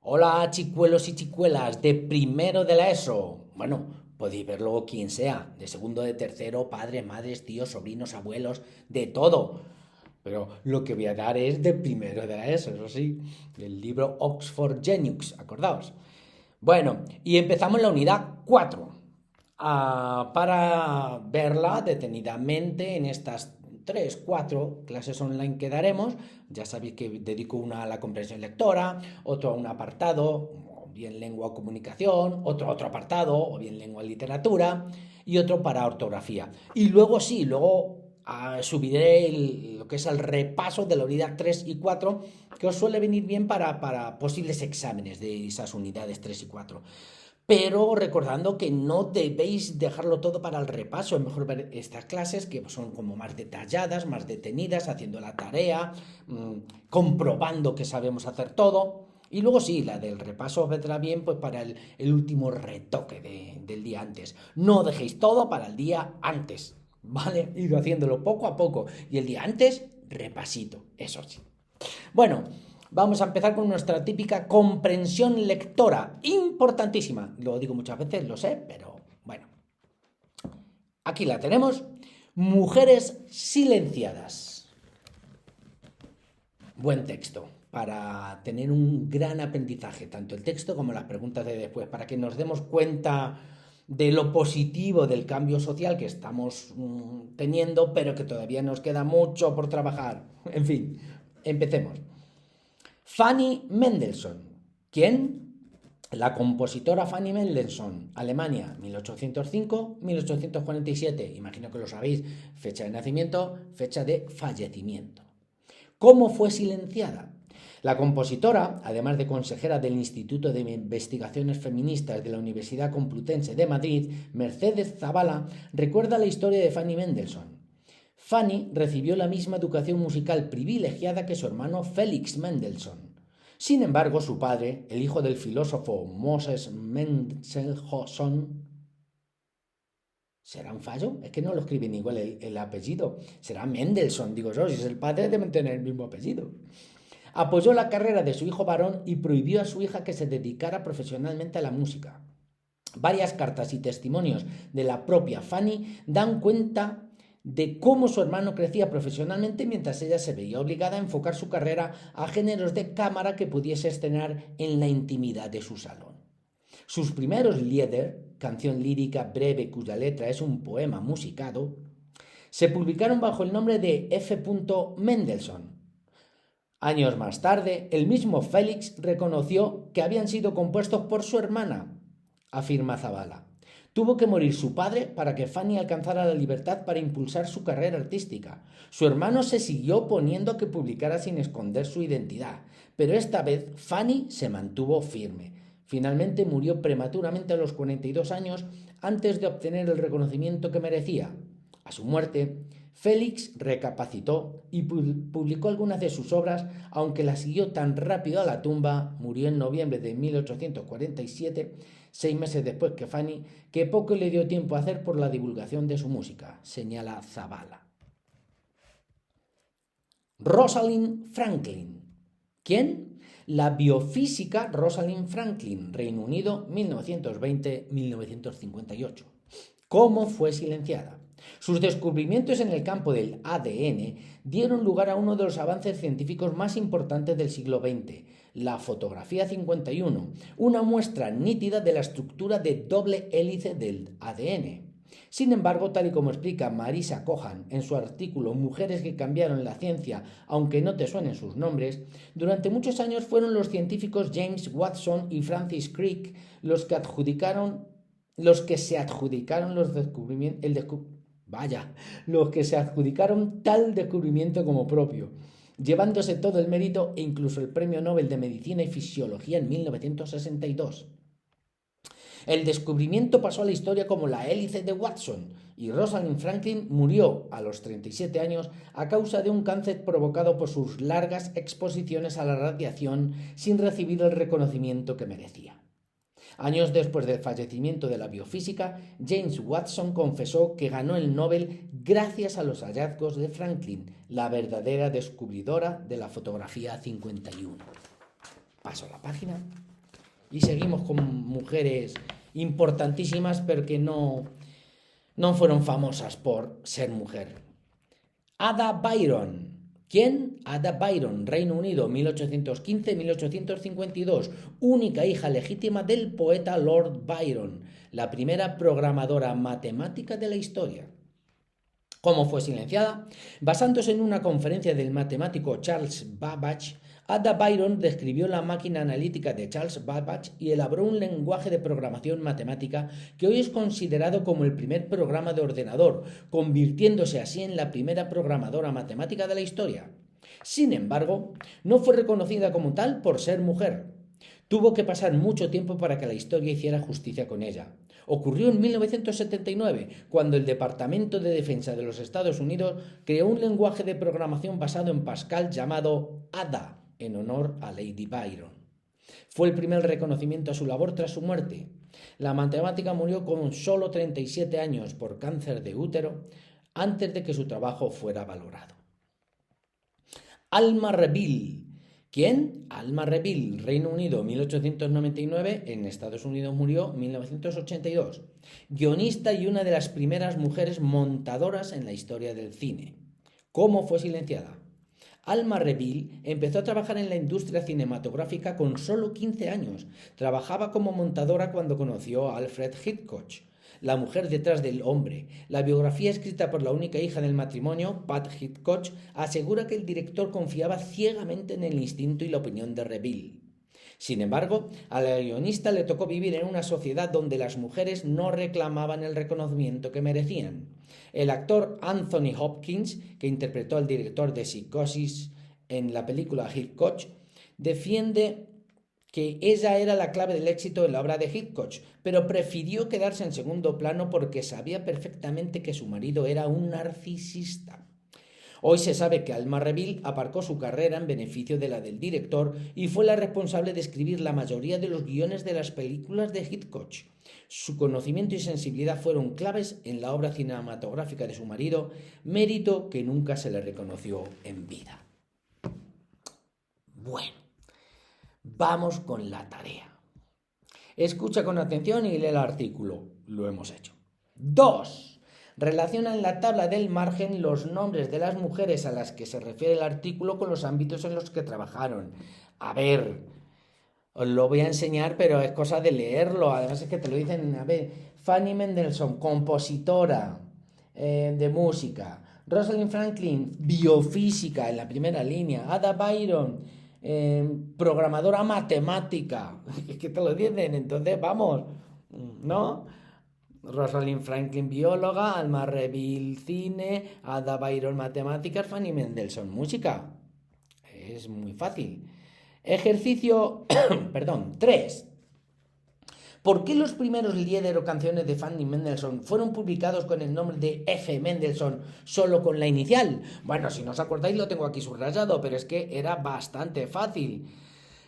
Hola, chicuelos y chicuelas de primero de la ESO. Bueno, podéis verlo quien sea, de segundo, de tercero, padres, madres, tíos, sobrinos, abuelos, de todo. Pero lo que voy a dar es de primero de la ESO, eso sí, del libro Oxford Genius, acordaos. Bueno, y empezamos la unidad 4 para verla detenidamente en estas 3 4 clases online que daremos. Ya sabéis que dedico una a la comprensión lectora, otro a un apartado, o bien lengua o comunicación, otro apartado, o bien lengua y literatura, y otro para ortografía. Y luego sí, luego subiré lo que es el repaso de la unidad 3 y 4 que os suele venir bien para posibles exámenes de esas unidades 3 y 4, pero recordando que no debéis dejarlo todo para el repaso. Es mejor ver estas clases que son como más detalladas, más detenidas, haciendo la tarea, comprobando que sabemos hacer todo. Y luego sí, la del repaso os vendrá bien pues para el último retoque del día antes. No dejéis todo para el día antes, ¿vale? Ir haciéndolo poco a poco. Y el día antes, repasito, eso sí. Bueno, vamos a empezar con nuestra típica comprensión lectora, importantísima. Lo digo muchas veces, lo sé, pero bueno. Aquí la tenemos. Mujeres silenciadas. Buen texto para tener un gran aprendizaje, tanto el texto como las preguntas de después, para que nos demos cuenta de lo positivo del cambio social que estamos teniendo, pero que todavía nos queda mucho por trabajar. En fin, empecemos. Fanny Mendelssohn. ¿Quién? La compositora Fanny Mendelssohn, Alemania, 1805-1847. Imagino que lo sabéis. Fecha de nacimiento, fecha de fallecimiento. ¿Cómo fue silenciada? La compositora, además de consejera del Instituto de Investigaciones Feministas de la Universidad Complutense de Madrid, Mercedes Zavala, recuerda la historia de Fanny Mendelssohn. Fanny recibió la misma educación musical privilegiada que su hermano Felix Mendelssohn. Sin embargo, su padre, el hijo del filósofo Moses Mendelssohn, ¿será un fallo? Es que no lo escriben igual el apellido. Será Mendelssohn, digo yo, si es el padre deben tener el mismo apellido. Apoyó la carrera de su hijo varón y prohibió a su hija que se dedicara profesionalmente a la música. Varias cartas y testimonios de la propia Fanny dan cuenta de cómo su hermano crecía profesionalmente mientras ella se veía obligada a enfocar su carrera a géneros de cámara que pudiese estrenar en la intimidad de su salón. Sus primeros Lieder, canción lírica breve cuya letra es un poema musicado, se publicaron bajo el nombre de F. Mendelssohn. Años más tarde, el mismo Félix reconoció que habían sido compuestos por su hermana, afirma Zavala. Tuvo que morir su padre para que Fanny alcanzara la libertad para impulsar su carrera artística. Su hermano se siguió oponiendo a que publicara sin esconder su identidad, pero esta vez Fanny se mantuvo firme. Finalmente murió prematuramente a los 42 años antes de obtener el reconocimiento que merecía. A su muerte, Félix recapacitó y publicó algunas de sus obras, aunque las siguió tan rápido a la tumba, murió en noviembre de 1847, 6 meses después que Fanny, que poco le dio tiempo a hacer por la divulgación de su música, señala Zavala. Rosalind Franklin. ¿Quién? La biofísica Rosalind Franklin, Reino Unido, 1920-1958. ¿Cómo fue silenciada? Sus descubrimientos en el campo del ADN dieron lugar a uno de los avances científicos más importantes del siglo XX, la fotografía 51, una muestra nítida de la estructura de doble hélice del ADN. Sin embargo, tal y como explica Marisa Cohan en su artículo Mujeres que cambiaron la ciencia, aunque no te suenen sus nombres, durante muchos años fueron los científicos James Watson y Francis Crick los que se adjudicaron los que se adjudicaron tal descubrimiento como propio, llevándose todo el mérito e incluso el Premio Nobel de Medicina y Fisiología en 1962. El descubrimiento pasó a la historia como la hélice de Watson y Rosalind Franklin murió a los 37 años a causa de un cáncer provocado por sus largas exposiciones a la radiación sin recibir el reconocimiento que merecía. Años después del fallecimiento de la biofísica, James Watson confesó que ganó el Nobel gracias a los hallazgos de Franklin, la verdadera descubridora de la fotografía 51. Paso a la página. Y seguimos con mujeres importantísimas, pero que no fueron famosas por ser mujer. Ada Byron. ¿Quién? Ada Byron, Reino Unido, 1815-1852, única hija legítima del poeta Lord Byron, la primera programadora matemática de la historia. ¿Cómo fue silenciada? Basándose en una conferencia del matemático Charles Babbage, Ada Byron describió la máquina analítica de Charles Babbage y elaboró un lenguaje de programación matemática que hoy es considerado como el primer programa de ordenador, convirtiéndose así en la primera programadora matemática de la historia. Sin embargo, no fue reconocida como tal por ser mujer. Tuvo que pasar mucho tiempo para que la historia hiciera justicia con ella. Ocurrió en 1979, cuando el Departamento de Defensa de los Estados Unidos creó un lenguaje de programación basado en Pascal llamado Ada, en honor a Lady Byron. Fue el primer reconocimiento a su labor tras su muerte. La matemática murió con solo 37 años por cáncer de útero, antes de que su trabajo fuera valorado. Alma Reville. ¿Quién? Alma Reville, Reino Unido, 1899, en Estados Unidos murió 1982. Guionista y una de las primeras mujeres montadoras en la historia del cine. ¿Cómo fue silenciada? Alma Reville empezó a trabajar en la industria cinematográfica con solo 15 años. Trabajaba como montadora cuando conoció a Alfred Hitchcock, la mujer detrás del hombre. La biografía escrita por la única hija del matrimonio, Pat Hitchcock, asegura que el director confiaba ciegamente en el instinto y la opinión de Reville. Sin embargo, a la guionista le tocó vivir en una sociedad donde las mujeres no reclamaban el reconocimiento que merecían. El actor Anthony Hopkins, que interpretó al director de Psicosis en la película Hitchcock, defiende que ella era la clave del éxito en la obra de Hitchcock, pero prefirió quedarse en segundo plano porque sabía perfectamente que su marido era un narcisista. Hoy se sabe que Alma Reville aparcó su carrera en beneficio de la del director y fue la responsable de escribir la mayoría de los guiones de las películas de Hitchcock. Su conocimiento y sensibilidad fueron claves en la obra cinematográfica de su marido, mérito que nunca se le reconoció en vida. Bueno, vamos con la tarea. Escucha con atención y lee el artículo. Lo hemos hecho. 2. Relaciona en la tabla del margen los nombres de las mujeres a las que se refiere el artículo con los ámbitos en los que trabajaron. A ver, os lo voy a enseñar, pero es cosa de leerlo. Además es que te lo dicen. A ver, Fanny Mendelssohn, compositora de música. Rosalind Franklin, biofísica en la primera línea. Ada Byron, programadora matemática. Es que te lo dicen, entonces vamos, ¿no? Rosalind Franklin, bióloga. Alma Reville, cine. Ada Byron, matemáticas. Fanny Mendelssohn, música. Es muy fácil. Ejercicio, 3. ¿Por qué los primeros lieder o canciones de Fanny Mendelssohn fueron publicados con el nombre de F. Mendelssohn solo con la inicial? Bueno, si no os acordáis lo tengo aquí subrayado, pero es que era bastante fácil.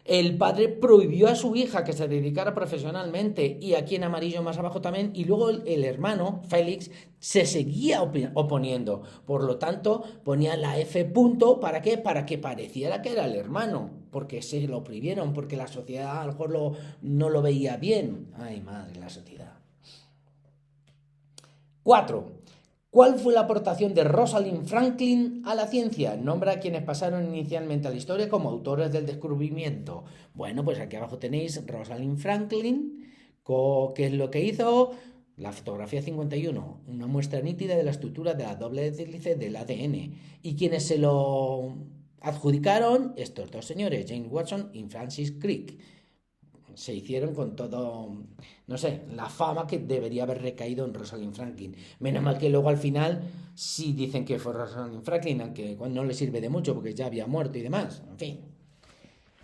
El padre prohibió a su hija que se dedicara profesionalmente, y aquí en amarillo más abajo también, y luego el hermano, Félix, se seguía oponiendo. Por lo tanto, ponía la F punto, ¿para qué? Para que pareciera que era el hermano, porque se lo prohibieron, porque la sociedad a lo mejor no lo veía bien. Ay, madre, la sociedad. 4. ¿Cuál fue la aportación de Rosalind Franklin a la ciencia? Nombra a quienes pasaron inicialmente a la historia como autores del descubrimiento. Bueno, pues aquí abajo tenéis Rosalind Franklin, ¿qué es lo que hizo? La fotografía 51, una muestra nítida de la estructura de la doble hélice del ADN. Y quienes se lo adjudicaron, estos dos señores, James Watson y Francis Crick. Se hicieron con todo, no sé, la fama que debería haber recaído en Rosalind Franklin. Menos mal que luego al final sí dicen que fue Rosalind Franklin, aunque no le sirve de mucho porque ya había muerto y demás. En fin.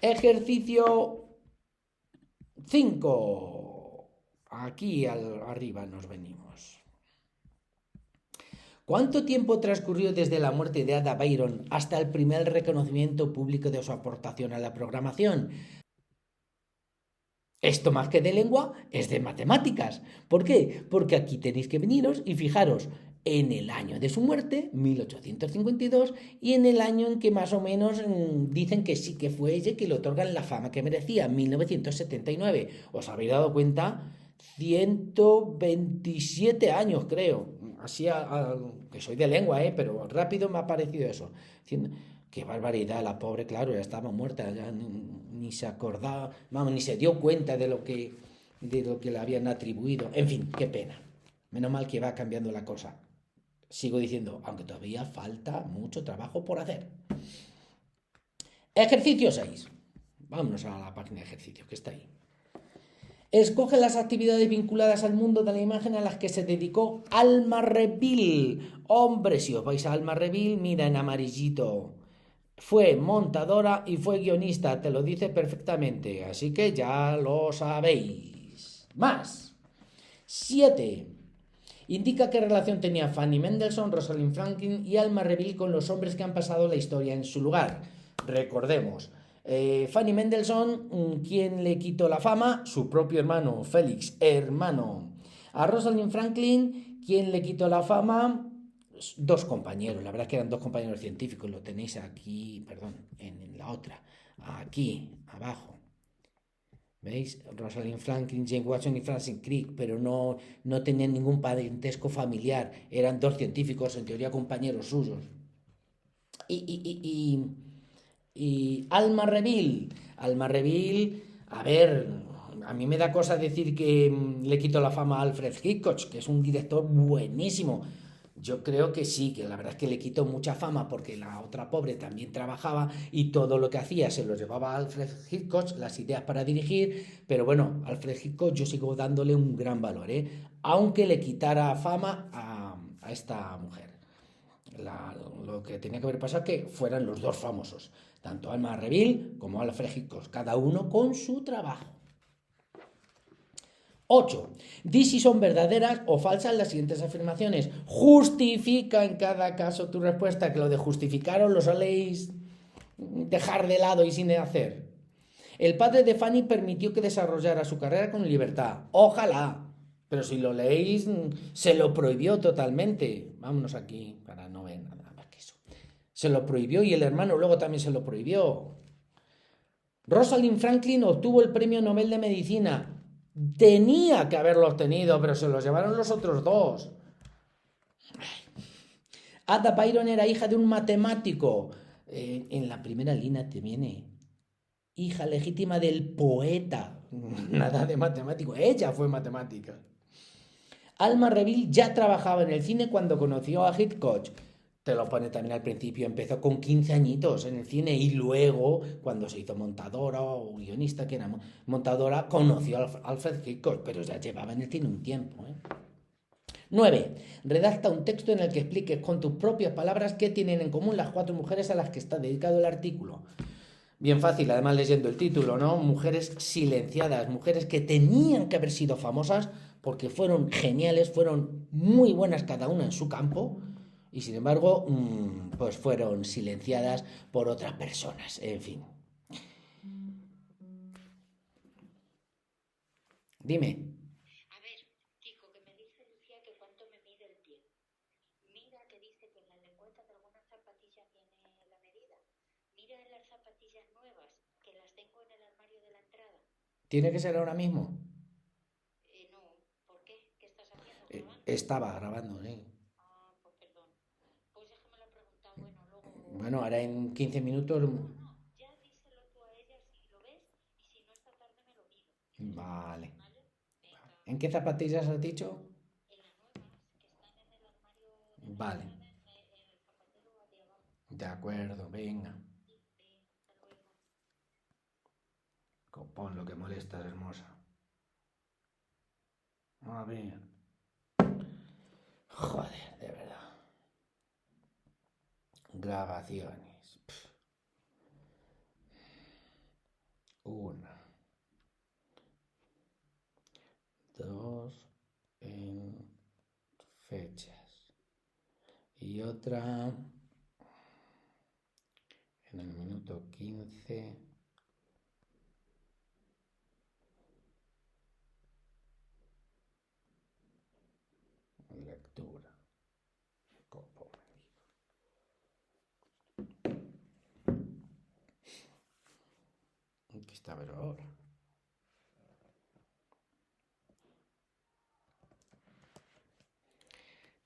Ejercicio 5. Aquí arriba nos venimos. ¿Cuánto tiempo transcurrió desde la muerte de Ada Byron hasta el primer reconocimiento público de su aportación a la programación? Esto más que de lengua es de matemáticas. ¿Por qué? Porque aquí tenéis que veniros y fijaros, en el año de su muerte, 1852, y en el año en que más o menos dicen que sí que fue ella que le otorgan la fama que merecía, 1979. ¿Os habéis dado cuenta? 127 años, creo. Así, que soy de lengua, pero rápido me ha parecido eso. Qué barbaridad, la pobre, claro, ya estaba muerta, ya ni se acordaba, vamos, ni se dio cuenta de lo que le habían atribuido. En fin, qué pena. Menos mal que va cambiando la cosa. Sigo diciendo, aunque todavía falta mucho trabajo por hacer. Ejercicio 6. Vámonos a la página de ejercicio, que está ahí. Escoge las actividades vinculadas al mundo de la imagen a las que se dedicó Alma Reville. Hombre, si os vais a Alma Reville, mira en amarillito. Fue montadora y fue guionista, te lo dice perfectamente, así que ya lo sabéis. Más. 7. Indica qué relación tenía Fanny Mendelssohn, Rosalind Franklin y Alma Reville con los hombres que han pasado la historia en su lugar. Recordemos, Fanny Mendelssohn, ¿quién le quitó la fama? Su propio hermano, Félix, hermano. A Rosalind Franklin, ¿quién le quitó la fama? Dos compañeros, la verdad es que eran dos compañeros científicos, lo tenéis aquí, perdón, en la otra, aquí, abajo. ¿Veis? Rosalind Franklin, James Watson y Francis Crick, pero no tenían ningún parentesco familiar, eran dos científicos, en teoría compañeros suyos. Y Alma Reville, a ver, a mí me da cosa decir que le quito la fama a Alfred Hitchcock, que es un director buenísimo. Yo creo que sí, que la verdad es que le quitó mucha fama porque la otra pobre también trabajaba y todo lo que hacía se lo llevaba a Alfred Hitchcock, las ideas para dirigir, pero bueno, Alfred Hitchcock yo sigo dándole un gran valor, aunque le quitara fama a esta mujer. Lo que tenía que haber pasado es que fueran los dos famosos, tanto Alma Reville como Alfred Hitchcock, cada uno con su trabajo. 8. Di si son verdaderas o falsas las siguientes afirmaciones. Justifica en cada caso tu respuesta, que lo de justificar os lo soléis dejar de lado y sin hacer. El padre de Fanny permitió que desarrollara su carrera con libertad. Ojalá. Pero si lo leéis, se lo prohibió totalmente. Vámonos aquí para no ver nada más que eso. Se lo prohibió y el hermano luego también se lo prohibió. Rosalind Franklin obtuvo el premio Nobel de Medicina. Tenía que haberlo obtenido, pero se lo llevaron los otros dos. Ada Byron era hija de un matemático. En la primera línea te viene. Hija legítima del poeta. Nada de matemático. Ella fue matemática. Alma Reville ya trabajaba en el cine cuando conoció a Hitchcock. Te lo pone también al principio, empezó con 15 añitos en el cine y luego, cuando se hizo montadora o guionista, que era montadora, conoció a Alfred Hitchcock, pero ya llevaba en el cine un tiempo. 9. Redacta un texto en el que expliques con tus propias palabras qué tienen en común las 4 mujeres a las que está dedicado el artículo. Bien fácil, además leyendo el título, ¿no? Mujeres silenciadas, mujeres que tenían que haber sido famosas porque fueron geniales, fueron muy buenas cada una en su campo y sin embargo, pues fueron silenciadas por otras personas, en fin. Dime. A ver, chico, que me dice Lucía que cuánto me mide el pie. Mira que dice que en la lengüeta de algunas zapatillas tiene la medida. Mira en las zapatillas nuevas, que las tengo en el armario de la entrada. ¿Tiene que ser ahora mismo? No, ¿por qué? ¿Qué estás haciendo? ¿Grabando? Estaba grabando, sí. Ah, pues perdón. Pues déjame la pregunta. Bueno, luego... Bueno, ahora en 15 minutos... No, no, ya díselo tú a ella si lo ves y si no esta tarde me lo mido y te lo digo, Vale. ¿vale? Venga. ¿En qué zapatillas has dicho? En las nuevas, que están en el armario de la Vale. entrada, en el zapatero de abajo. De acuerdo, venga. Venga, hasta luego. Pon lo que molestas, hermosa. A ver. Joder, de verdad. Grabaciones. Una. Dos. En fechas. Y otra en el minuto 15. Lectura. Aquí está, pero ahora.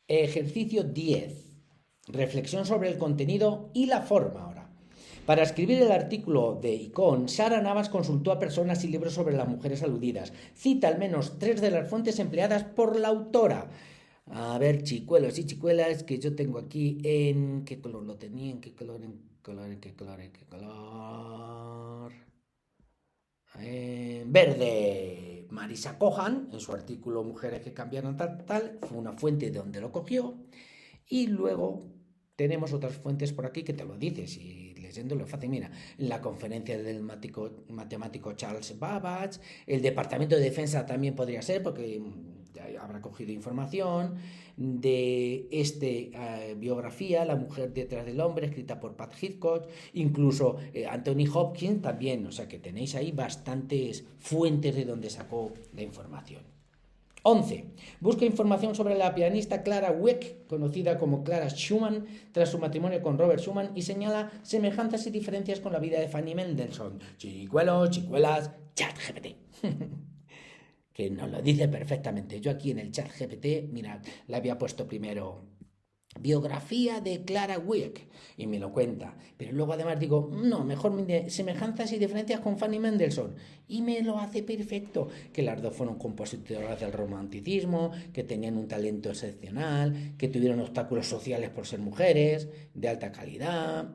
Ejercicio 10. Reflexión sobre el contenido y la forma ahora. Para escribir el artículo de Icon, Sara Navas consultó a personas y libros sobre las mujeres aludidas. Cita al menos 3 de las fuentes empleadas por la autora. A ver, chicuelos y chicuelas, que yo tengo aquí en... ¿Qué color lo tenía? ¿En qué color? ¿En qué color? ¿En qué color? ¿En qué color? Verde. Marisa Cohan, en su artículo Mujeres que cambiaron tal, fue una fuente de donde lo cogió. Y luego tenemos otras fuentes por aquí que te lo dices y leyéndolo es fácil. Mira, la conferencia del matemático Charles Babbage, el Departamento de Defensa también podría ser porque habrá cogido información de biografía, La mujer detrás del hombre, escrita por Pat Hitchcock, incluso Anthony Hopkins también, o sea que tenéis ahí bastantes fuentes de donde sacó la información. 11. Busca información sobre la pianista Clara Wieck, conocida como Clara Schumann, tras su matrimonio con Robert Schumann, y señala semejanzas y diferencias con la vida de Fanny Mendelssohn. Chicuelos, chicuelas, ChatGPT. Que nos lo dice perfectamente. Yo aquí en el ChatGPT, mirad, le había puesto primero biografía de Clara Wieck y me lo cuenta, pero luego además digo, no, mejor semejanzas y diferencias con Fanny Mendelssohn y me lo hace perfecto, que las dos fueron compositoras del romanticismo, que tenían un talento excepcional, que tuvieron obstáculos sociales por ser mujeres, de alta calidad,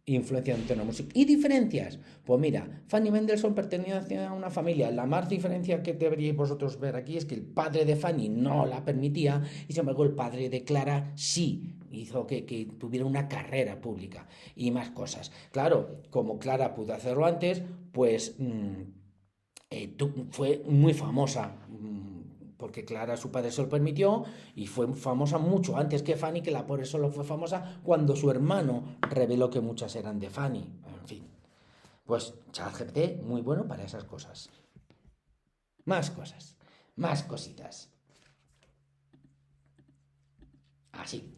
influencia en tono música y diferencias. Pues mira, Fanny Mendelssohn pertenecía a una familia. La más diferencia que deberíais vosotros ver aquí es que el padre de Fanny no la permitía y sin embargo el padre de Clara sí hizo que tuviera una carrera pública y más cosas. Claro, como Clara pudo hacerlo antes, pues fue muy famosa. Porque Clara, su padre, se lo permitió y fue famosa mucho antes que Fanny, que la pobre solo fue famosa cuando su hermano reveló que muchas eran de Fanny. En fin, pues ChatGPT, muy bueno para esas cosas. Más cosas, más cositas. Así.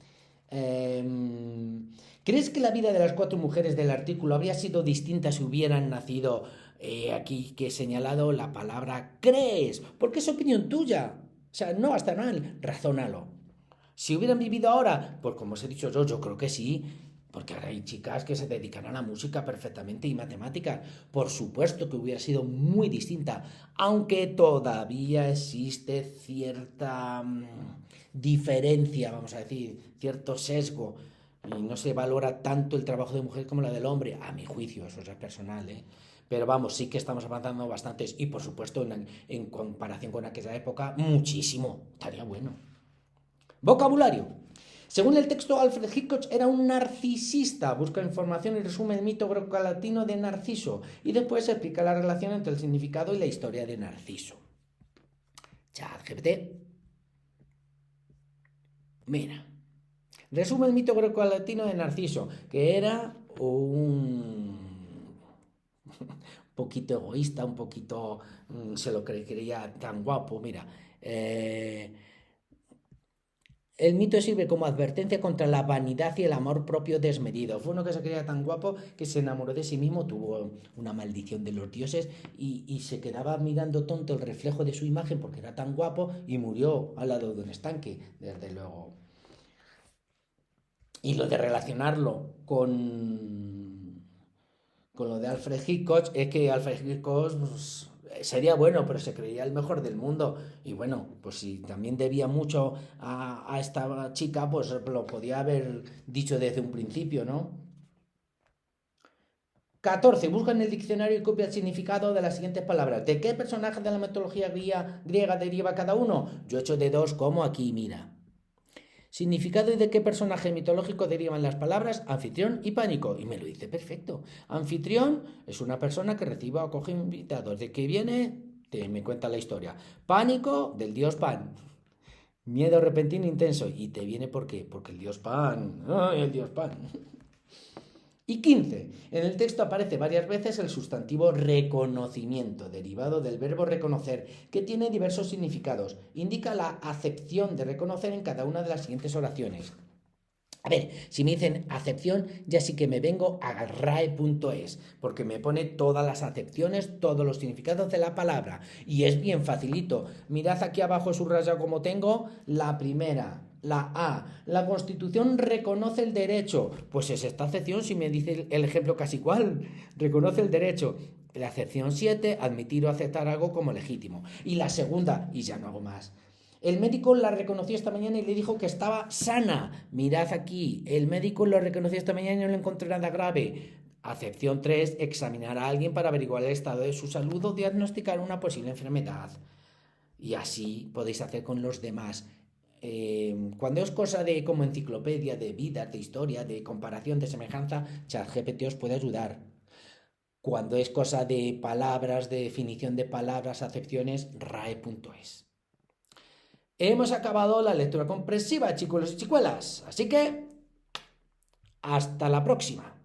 ¿Crees que la vida de las 4 mujeres del artículo habría sido distinta si hubieran nacido aquí que he señalado la palabra crees? Porque es opinión tuya. O sea, no está mal, razónalo. Si hubieran vivido ahora, pues como os he dicho yo creo que sí. Porque ahora hay chicas que se dedican a la música perfectamente y matemáticas. Por supuesto que hubiera sido muy distinta. Aunque todavía existe cierta diferencia, vamos a decir, cierto sesgo. Y no se valora tanto el trabajo de mujer como la del hombre. A mi juicio, eso ya es personal, ¿eh? Pero vamos, sí que estamos avanzando bastantes. Y por supuesto, en comparación con aquella época, muchísimo. Estaría bueno. Vocabulario. Según el texto, Alfred Hitchcock era un narcisista. Busca información y resume el mito grecolatino de Narciso. Y después explica la relación entre el significado y la historia de Narciso. ChatGPT. Mira. Resume el mito grecolatino de Narciso, que era un poquito egoísta, un poquito se lo creía tan guapo. Mira, el mito sirve como advertencia contra la vanidad y el amor propio desmedido. Fue uno que se creía tan guapo que se enamoró de sí mismo, tuvo una maldición de los dioses y se quedaba mirando tonto el reflejo de su imagen porque era tan guapo y murió al lado de un estanque, desde luego. Y lo de relacionarlo con lo de Alfred Hitchcock es que Alfred Hitchcock pues, sería bueno, pero se creía el mejor del mundo. Y bueno, pues si también debía mucho a esta chica, pues lo podía haber dicho desde un principio, ¿no? 14. Busca en el diccionario y copia el significado de las siguientes palabras. ¿De qué personaje de la mitología griega deriva cada uno? Yo he hecho de 2 como aquí, mira. Significado y de qué personaje mitológico derivan las palabras anfitrión y pánico. Y me lo dice perfecto. Anfitrión es una persona que recibe o acoge invitados. ¿De qué viene? Me cuenta la historia. Pánico del dios Pan. Miedo repentino intenso. ¿Y te viene por qué? Porque el dios Pan. ¡Ay, el dios Pan! Y 15. En el texto aparece varias veces el sustantivo reconocimiento, derivado del verbo reconocer, que tiene diversos significados. Indica la acepción de reconocer en cada una de las siguientes oraciones. A ver, si me dicen acepción, ya sí que me vengo a RAE.es, porque me pone todas las acepciones, todos los significados de la palabra. Y es bien facilito. Mirad aquí abajo subrayado como tengo la primera, la A. La Constitución reconoce el derecho. Pues es esta acepción, si me dice el ejemplo casi igual. Reconoce el derecho. La acepción 7, admitir o aceptar algo como legítimo. Y la segunda, y ya no hago más. El médico la reconoció esta mañana y le dijo que estaba sana. Mirad aquí, el médico lo reconoció esta mañana y no le encontró nada grave. Acepción 3, examinar a alguien para averiguar el estado de su salud o diagnosticar una posible enfermedad. Y así podéis hacer con los demás. Cuando es cosa de como enciclopedia, de vida, de historia, de comparación, de semejanza, ChatGPT os puede ayudar. Cuando es cosa de palabras, de definición de palabras, acepciones, RAE.es. Hemos acabado la lectura comprensiva, chicos y chicuelas. Así que, hasta la próxima.